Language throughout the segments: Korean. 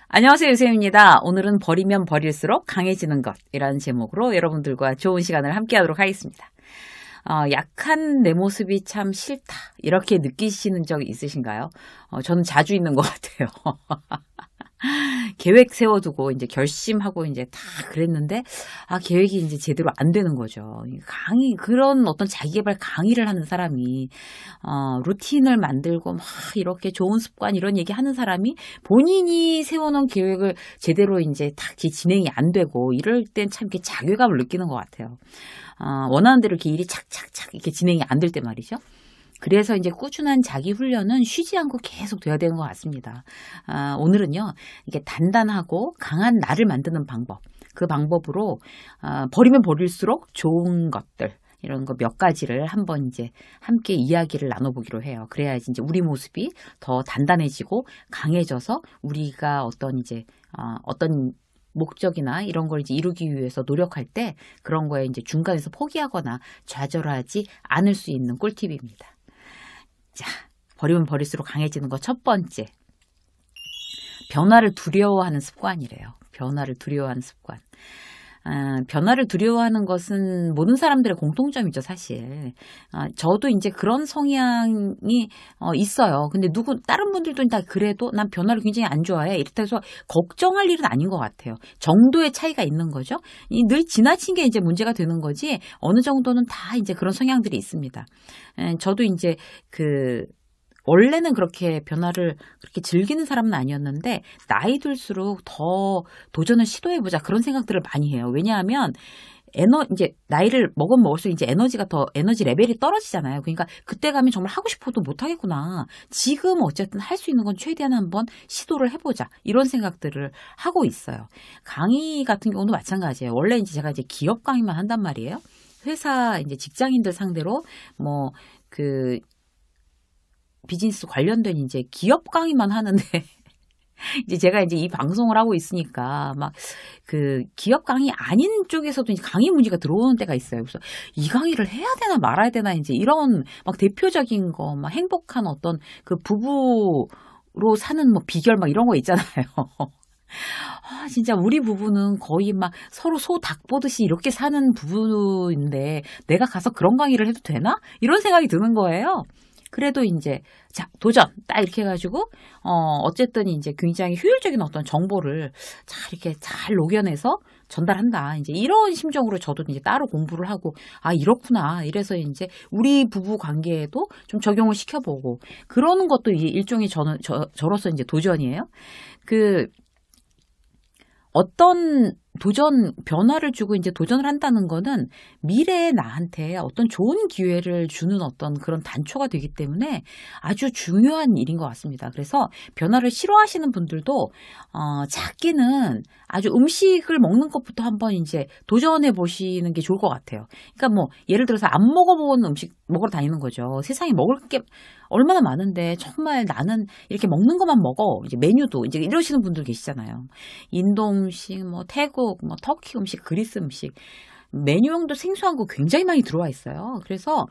안녕하세요, 유쌤입니다. 오늘은 버리면 버릴수록 강해지는 것이라는 제목으로 여러분들과 좋은 시간을 함께 하도록 하겠습니다. 약한 내 모습이 참 싫다. 이렇게 느끼시는 적이 있으신가요? 저는 자주 있는 것 같아요. 계획 세워두고 이제 결심하고 이제 다 그랬는데 계획이 이제 제대로 안 되는 거죠. 그런 어떤 자기계발 강의를 하는 사람이 루틴을 만들고 막 이렇게 좋은 습관 이런 얘기 하는 사람이 본인이 세워놓은 계획을 제대로 이제 다 진행이 안 되고 이럴 땐 참 이렇게 자괴감을 느끼는 것 같아요. 원하는 대로 이렇게 일이 착착착 이렇게 진행이 안 될 때 말이죠. 그래서 이제 꾸준한 자기 훈련은 쉬지 않고 계속 돼야 되는 것 같습니다. 오늘은요, 이게 단단하고 강한 나를 만드는 방법, 그 방법으로 버리면 버릴수록 좋은 것들, 이런 거 몇 가지를 한번 이제 함께 이야기를 나눠보기로 해요. 그래야지 이제 우리 모습이 더 단단해지고 강해져서 우리가 어떤 목적이나 이런 걸 이제 이루기 위해서 노력할 때 그런 거에 이제 중간에서 포기하거나 좌절하지 않을 수 있는 꿀팁입니다. 자, 버리면 버릴수록 강해지는 거 첫 번째. 변화를 두려워하는 습관이래요. 변화를 두려워하는 습관. 변화를 두려워하는 것은 모든 사람들의 공통점이죠, 사실. 저도 이제 그런 성향이 있어요. 근데 다른 분들도 다 그래도 난 변화를 굉장히 안 좋아해. 이렇다 해서 걱정할 일은 아닌 것 같아요. 정도의 차이가 있는 거죠. 늘 지나친 게 이제 문제가 되는 거지, 어느 정도는 다 이제 그런 성향들이 있습니다. 저도 이제 원래는 그렇게 변화를 그렇게 즐기는 사람은 아니었는데 나이 들수록 더 도전을 시도해보자 그런 생각들을 많이 해요. 왜냐하면 이제 나이를 먹으면 먹을수록 이제 에너지 레벨이 떨어지잖아요. 그러니까 그때 가면 정말 하고 싶어도 못 하겠구나. 지금 어쨌든 할 수 있는 건 최대한 한번 시도를 해보자. 이런 생각들을 하고 있어요. 강의 같은 경우도 마찬가지예요. 원래 이제 제가 이제 기업 강의만 한단 말이에요. 회사 이제 직장인들 상대로 비즈니스 관련된 이제 기업 강의만 하는데 이제 제가 이제 이 방송을 하고 있으니까 막 기업 강의 아닌 쪽에서도 이제 강의 문의가 들어오는 때가 있어요. 그래서 이 강의를 해야 되나 말아야 되나 이제 이런 막 대표적인 거 막 행복한 어떤 그 부부로 사는 뭐 비결 막 이런 거 있잖아요. 진짜 우리 부부는 거의 막 서로 소 닭 보듯이 이렇게 사는 부부인데 내가 가서 그런 강의를 해도 되나? 이런 생각이 드는 거예요. 그래도 이제 자 도전 딱 이렇게 해가지고 어쨌든 이제 굉장히 효율적인 어떤 정보를 이렇게 잘 녹여내서 전달한다. 이제 이런 심정으로 저도 이제 따로 공부를 하고 이렇구나. 이래서 이제 우리 부부 관계에도 좀 적용을 시켜보고 그러는 것도 일종의 저로서 이제 도전이에요. 어떤 변화를 주고 이제 도전을 한다는 거는 미래의 나한테 어떤 좋은 기회를 주는 어떤 그런 단초가 되기 때문에 아주 중요한 일인 것 같습니다. 그래서 변화를 싫어하시는 분들도, 작게는 아주 음식을 먹는 것부터 한번 이제 도전해 보시는 게 좋을 것 같아요. 그러니까 뭐, 예를 들어서 안 먹어본 음식 먹으러 다니는 거죠. 세상에 먹을 게 얼마나 많은데 정말 나는 이렇게 먹는 것만 먹어. 이제 메뉴도 이제 이러시는 분들 계시잖아요. 인도 음식, 뭐 태국, 뭐 터키 음식, 그리스 음식. 메뉴형도 생소한 거 굉장히 많이 들어와 있어요. 그래서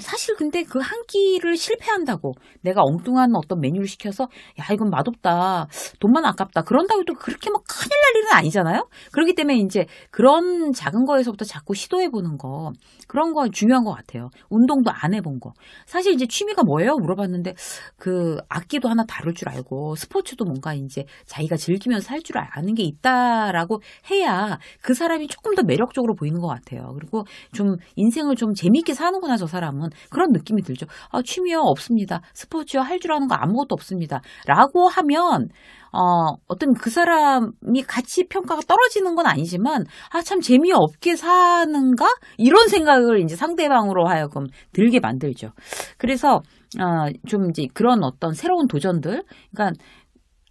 사실 근데 그 한 끼를 실패한다고 내가 엉뚱한 어떤 메뉴를 시켜서 이건 맛없다, 돈만 아깝다 그런다고 해도 그렇게 막 큰일 날 일은 아니잖아요. 그렇기 때문에 이제 그런 작은 거에서부터 자꾸 시도해보는 거, 그런 거 중요한 것 같아요. 운동도 안 해본 거. 사실 이제 취미가 뭐예요? 물어봤는데 악기도 하나 다룰 줄 알고 스포츠도 뭔가 이제 자기가 즐기면서 할 줄 아는 게 있다라고 해야 그 사람이 조금 더 매력적으로 보이는 것 같아요. 그리고 좀 인생을 좀 재미있게 사는구나 저 사람은, 그런 느낌이 들죠. 취미요 없습니다. 스포츠요 할 줄 아는 거 아무것도 없습니다. 라고 하면 어떤 그 사람이 가치 평가가 떨어지는 건 아니지만 참 재미없게 사는가? 이런 생각을 이제 상대방으로 하여금 들게 만들죠. 그래서 좀 이제 그런 어떤 새로운 도전들, 그러니까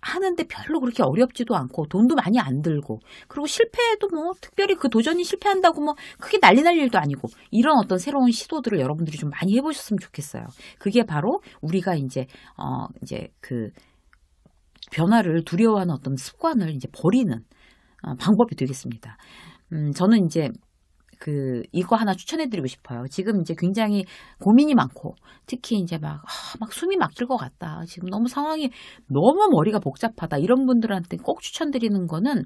하는데 별로 그렇게 어렵지도 않고 돈도 많이 안 들고, 그리고 실패해도 뭐 특별히 그 도전이 실패한다고 뭐 크게 난리 날 일도 아니고, 이런 어떤 새로운 시도들을 여러분들이 좀 많이 해보셨으면 좋겠어요. 그게 바로 우리가 이제 변화를 두려워하는 어떤 습관을 이제 버리는 방법이 되겠습니다. 저는 이제 이거 하나 추천해드리고 싶어요. 지금 이제 굉장히 고민이 많고, 특히 이제 막 숨이 막힐 것 같다. 지금 너무 상황이 너무 머리가 복잡하다. 이런 분들한테 꼭 추천드리는 거는,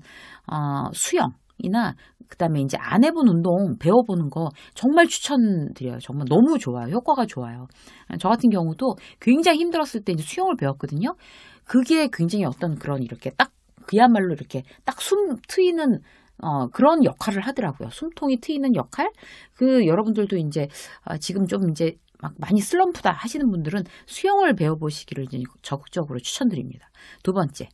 수영이나, 그 다음에 이제 안 해본 운동 배워보는 거 정말 추천드려요. 정말 너무 좋아요. 효과가 좋아요. 저 같은 경우도 굉장히 힘들었을 때 이제 수영을 배웠거든요. 그게 굉장히 어떤 그런 이렇게 딱, 그야말로 이렇게 딱 숨 트이는 그런 역할을 하더라고요. 숨통이 트이는 역할? 여러분들도 이제, 지금 좀 이제 막 많이 슬럼프다 하시는 분들은 수영을 배워보시기를 이제 적극적으로 추천드립니다. 두 번째,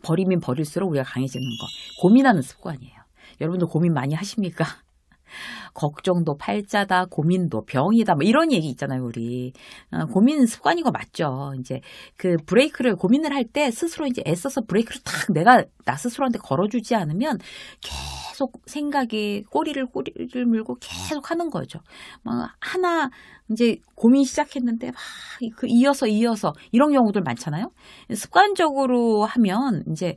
버리면 버릴수록 우리가 강해지는 거. 고민하는 습관이에요. 여러분들 고민 많이 하십니까? 걱정도 팔자다, 고민도 병이다, 뭐 이런 얘기 있잖아요, 우리. 고민 습관인 거 맞죠. 이제 고민을 할 때 스스로 이제 애써서 브레이크를 탁 내가 나 스스로한테 걸어주지 않으면 계속 생각이 꼬리를 물고 계속 하는 거죠. 막 하나 이제 고민 시작했는데 막 이어서 이런 경우들 많잖아요. 습관적으로 하면 이제,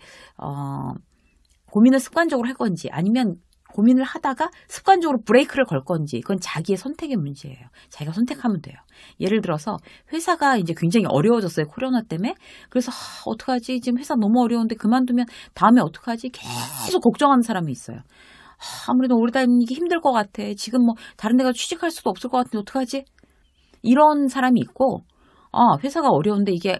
고민을 습관적으로 할 건지 아니면 고민을 하다가 습관적으로 브레이크를 걸 건지 그건 자기의 선택의 문제예요. 자기가 선택하면 돼요. 예를 들어서 회사가 이제 굉장히 어려워졌어요. 코로나 때문에. 그래서 어떡하지? 지금 회사 너무 어려운데 그만두면 다음에 어떡하지? 계속 걱정하는 사람이 있어요. 아무래도 오래 다니기 힘들 것 같아. 지금 뭐 다른 데가 취직할 수도 없을 것 같은데 어떡하지? 이런 사람이 있고 회사가 어려운데 이게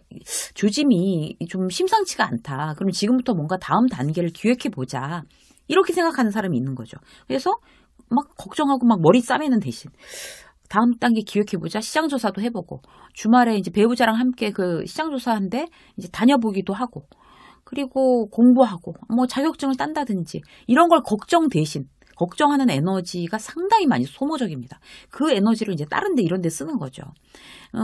조짐이 좀 심상치가 않다. 그럼 지금부터 뭔가 다음 단계를 기획해보자. 이렇게 생각하는 사람이 있는 거죠. 그래서 막 걱정하고 막 머리 싸매는 대신 다음 단계 기획해보자. 시장조사도 해보고 주말에 이제 배우자랑 함께 시장조사한데 이제 다녀보기도 하고 그리고 공부하고 뭐 자격증을 딴다든지 이런 걸 걱정하는 에너지가 상당히 많이 소모적입니다. 그 에너지를 이제 다른 데 이런 데 쓰는 거죠.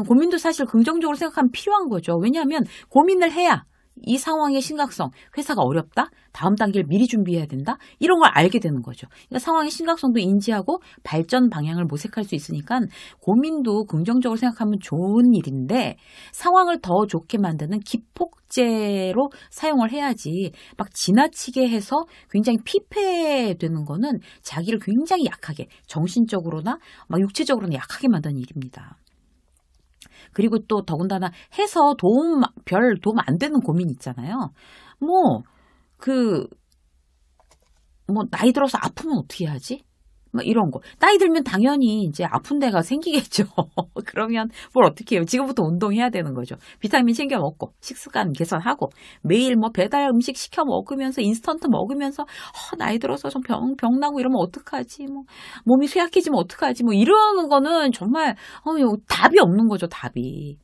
고민도 사실 긍정적으로 생각하면 필요한 거죠. 왜냐하면 고민을 해야 이 상황의 심각성, 회사가 어렵다? 다음 단계를 미리 준비해야 된다? 이런 걸 알게 되는 거죠. 그러니까 상황의 심각성도 인지하고 발전 방향을 모색할 수 있으니까 고민도 긍정적으로 생각하면 좋은 일인데 상황을 더 좋게 만드는 기폭제로 사용을 해야지 막 지나치게 해서 굉장히 피폐되는 거는 자기를 굉장히 약하게 정신적으로나 막 육체적으로나 약하게 만드는 일입니다. 그리고 또 더군다나 해서 별 도움 안 되는 고민 있잖아요. 나이 들어서 아프면 어떻게 하지? 막 이런 거. 나이 들면 당연히 이제 아픈 데가 생기겠죠. 그러면 뭘 어떻게 해요? 지금부터 운동해야 되는 거죠. 비타민 챙겨 먹고, 식습관 개선하고, 매일 뭐 배달 음식 시켜 먹으면서, 인스턴트 먹으면서, 나이 들어서 좀 병 나고 이러면 어떡하지? 몸이 쇠약해지면 어떡하지? 이러는 거는 정말, 답이 없는 거죠, 답이.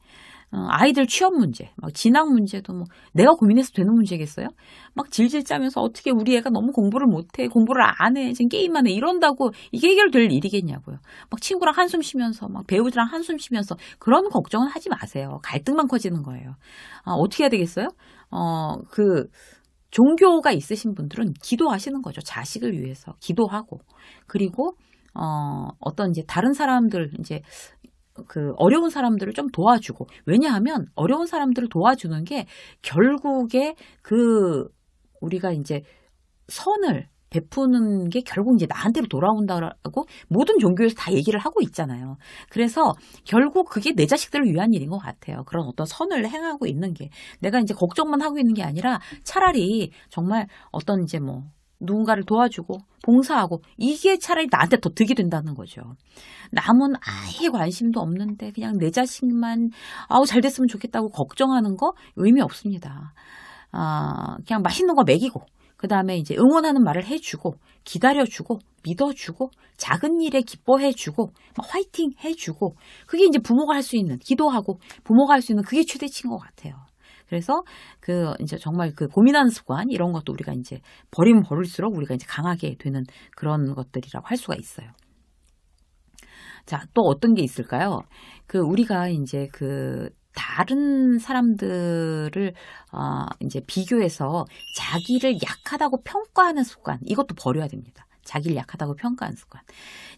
아이들 취업 문제, 막 진학 문제도 내가 고민해서 되는 문제겠어요? 막 질질 짜면서 어떻게 우리 애가 너무 공부를 못해, 공부를 안 해, 지금 게임만 해 이런다고 이게 해결될 일이겠냐고요. 막 친구랑 한숨 쉬면서, 막 배우자랑 한숨 쉬면서 그런 걱정은 하지 마세요. 갈등만 커지는 거예요. 어떻게 해야 되겠어요? 종교가 있으신 분들은 기도하시는 거죠. 자식을 위해서 기도하고 그리고 어떤 이제 다른 사람들 이제 어려운 사람들을 좀 도와주고, 왜냐하면 어려운 사람들을 도와주는 게 결국에 우리가 이제 선을 베푸는 게 결국 이제 나한테로 돌아온다라고 모든 종교에서 다 얘기를 하고 있잖아요. 그래서 결국 그게 내 자식들을 위한 일인 것 같아요. 그런 어떤 선을 행하고 있는 게 내가 이제 걱정만 하고 있는 게 아니라 차라리 정말 어떤 이제 누군가를 도와주고 봉사하고 이게 차라리 나한테 더 득이 된다는 거죠. 남은 아예 관심도 없는데 그냥 내 자식만 잘 됐으면 좋겠다고 걱정하는 거 의미 없습니다. 그냥 맛있는 거 먹이고 그 다음에 이제 응원하는 말을 해주고 기다려주고 믿어주고 작은 일에 기뻐해주고 화이팅 해주고 그게 이제 부모가 할 수 있는 기도하고 부모가 할 수 있는 그게 최대치인 것 같아요. 그래서 이제 정말 고민하는 습관 이런 것도 우리가 이제 버리면 버릴수록 우리가 이제 강하게 되는 그런 것들이라고 할 수가 있어요. 자, 또 어떤 게 있을까요? 우리가 이제 다른 사람들을 이제 비교해서 자기를 약하다고 평가하는 습관 이것도 버려야 됩니다. 자기를 약하다고 평가하는 습관.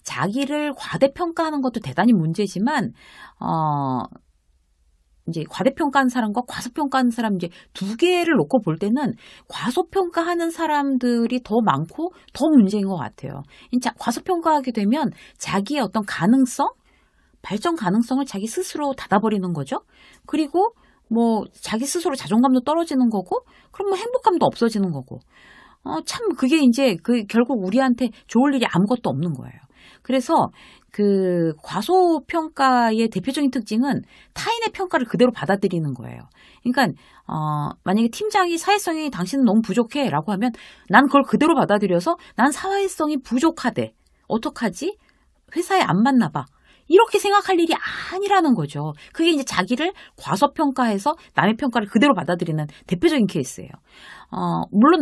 자기를 과대평가하는 것도 대단히 문제지만 이제 과대평가하는 사람과 과소평가하는 사람 이제 두 개를 놓고 볼 때는 과소평가하는 사람들이 더 많고 더 문제인 것 같아요. 과소평가하게 되면 자기의 어떤 가능성, 발전 가능성을 자기 스스로 닫아버리는 거죠. 그리고 뭐 자기 스스로 자존감도 떨어지는 거고, 그럼 뭐 행복감도 없어지는 거고. 참 그게 이제 결국 우리한테 좋을 일이 아무것도 없는 거예요. 그래서 그 과소평가의 대표적인 특징은 타인의 평가를 그대로 받아들이는 거예요. 그러니까 만약에 팀장이 사회성이 당신은 너무 부족해 라고 하면 난 그걸 그대로 받아들여서 난 사회성이 부족하대. 어떡하지? 회사에 안 맞나 봐. 이렇게 생각할 일이 아니라는 거죠. 그게 이제 자기를 과소평가해서 남의 평가를 그대로 받아들이는 대표적인 케이스예요. 물론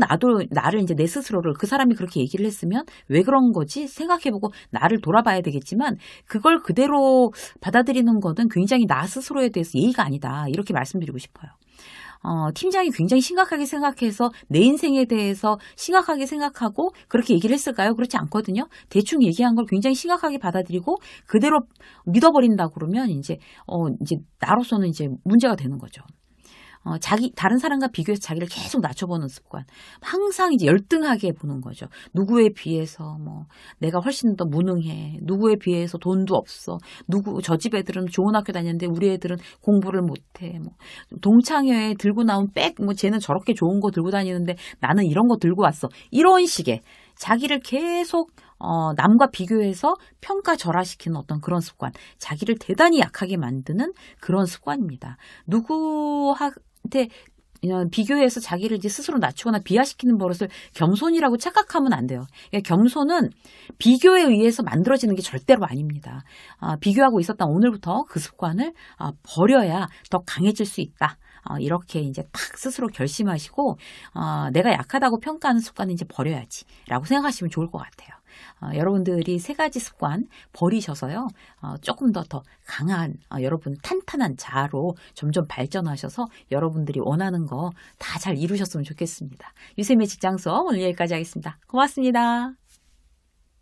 나를 이제 내 스스로를 그 사람이 그렇게 얘기를 했으면 왜 그런 거지 생각해보고 나를 돌아봐야 되겠지만, 그걸 그대로 받아들이는 것은 굉장히 나 스스로에 대해서 예의가 아니다. 이렇게 말씀드리고 싶어요. 팀장이 굉장히 심각하게 생각해서 내 인생에 대해서 심각하게 생각하고 그렇게 얘기를 했을까요? 그렇지 않거든요. 대충 얘기한 걸 굉장히 심각하게 받아들이고 그대로 믿어버린다 그러면 이제 나로서는 이제 문제가 되는 거죠. 다른 사람과 비교해서 자기를 계속 낮춰보는 습관. 항상 이제 열등하게 보는 거죠. 누구에 비해서 내가 훨씬 더 무능해. 누구에 비해서 돈도 없어. 저 집 애들은 좋은 학교 다녔는데 우리 애들은 공부를 못해. 동창회에 들고 나온 백, 쟤는 저렇게 좋은 거 들고 다니는데 나는 이런 거 들고 왔어. 이런 식의 자기를 계속 남과 비교해서 평가절하시키는 어떤 그런 습관. 자기를 대단히 약하게 만드는 그런 습관입니다. 누구한테 비교해서 자기를 이제 스스로 낮추거나 비하시키는 버릇을 겸손이라고 착각하면 안 돼요. 그러니까 겸손은 비교에 의해서 만들어지는 게 절대로 아닙니다. 비교하고 있었던 오늘부터 그 습관을 버려야 더 강해질 수 있다. 이렇게 이제 딱 스스로 결심하시고 내가 약하다고 평가하는 습관은 이제 버려야지 라고 생각하시면 좋을 것 같아요. 여러분들이 3가지 습관 버리셔서요. 조금 더 강한 여러분 탄탄한 자아로 점점 발전하셔서 여러분들이 원하는 거 다 잘 이루셨으면 좋겠습니다. 유쌤의 직장 수업 오늘 여기까지 하겠습니다. 고맙습니다.